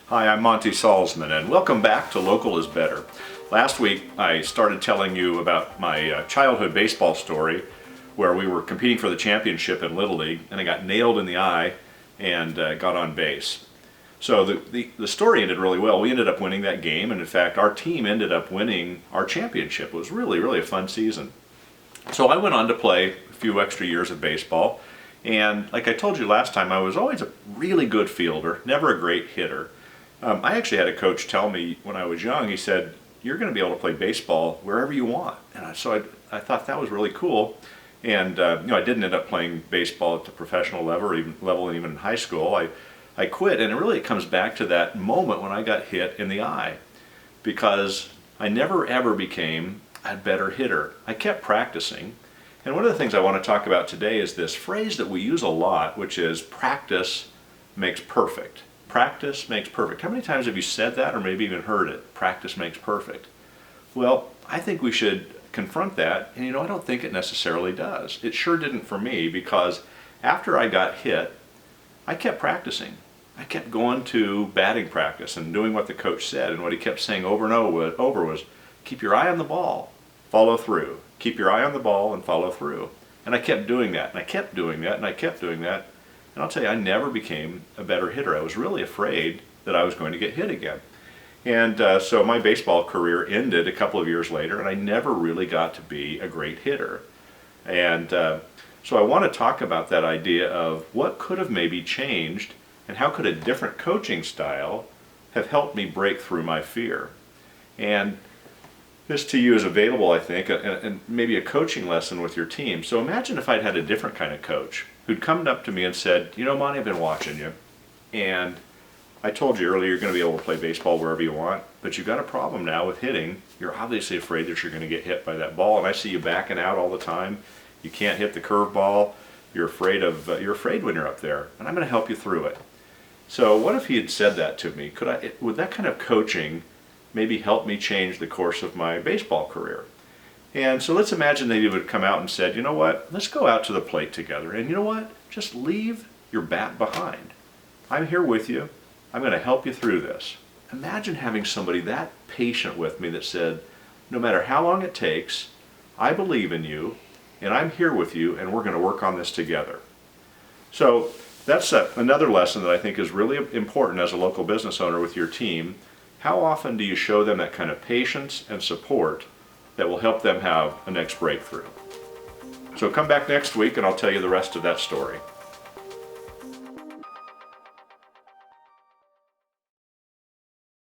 Hi, I'm Monty Salzman, and welcome back to Local is Better. Last week, I started telling you about my childhood baseball story where we were competing for the championship in Little League, and I got nailed in the eye and got on base. So the story ended really well. We ended up winning that game, and in fact, our team ended up winning our championship. It was really a fun season. So I went on to play a few extra years of baseball, and like I told you last time, I was always a really good fielder, never a great hitter. I actually had a coach tell me when I was young, he said, you're going to be able to play baseball wherever you want. And I thought that was really cool. And I didn't end up playing baseball at the professional level, even in high school. I quit, and it comes back to that moment when I got hit in the eye, because I never ever became a better hitter. I kept practicing. And one of the things I want to talk about today is this phrase that we use a lot, which is practice makes perfect. Practice makes perfect. How many times have you said that, or maybe even heard it? Practice makes perfect. Well, I think we should confront that, and I don't think it necessarily does. It sure didn't for me, because after I got hit, I kept practicing. I kept going to batting practice and doing what the coach said, and what he kept saying over and over was, keep your eye on the ball, follow through. Keep your eye on the ball and follow through. And I kept doing that, and I kept doing that, and I kept doing that. And I'll tell you, I never became a better hitter. I was really afraid that I was going to get hit again. And so my baseball career ended a couple of years later, and I never really got to be a great hitter. And so I want to talk about that idea of what could have maybe changed, and how could a different coaching style have helped me break through my fear. And this to you is available, I think, and maybe a coaching lesson with your team. So imagine if I'd had a different kind of coach who'd come up to me and said, Monty, I've been watching you, and I told you earlier you're going to be able to play baseball wherever you want, but you've got a problem now with hitting. You're obviously afraid that you're going to get hit by that ball, and I see you backing out all the time. You can't hit the curveball. You're afraid when you're up there, and I'm going to help you through it. So what if he had said that to me? Would that kind of coaching maybe help me change the course of my baseball career? And so let's imagine that he would come out and said, you know what, let's go out to the plate together, and you know what, just leave your bat behind. I'm here with you. I'm going to help you through this. Imagine having somebody that patient with me that said, no matter how long it takes, I believe in you, and I'm here with you, and we're going to work on this together. So that's another lesson that I think is really important as a local business owner with your team. How often do you show them that kind of patience and support that will help them have a next breakthrough? So come back next week and I'll tell you the rest of that story.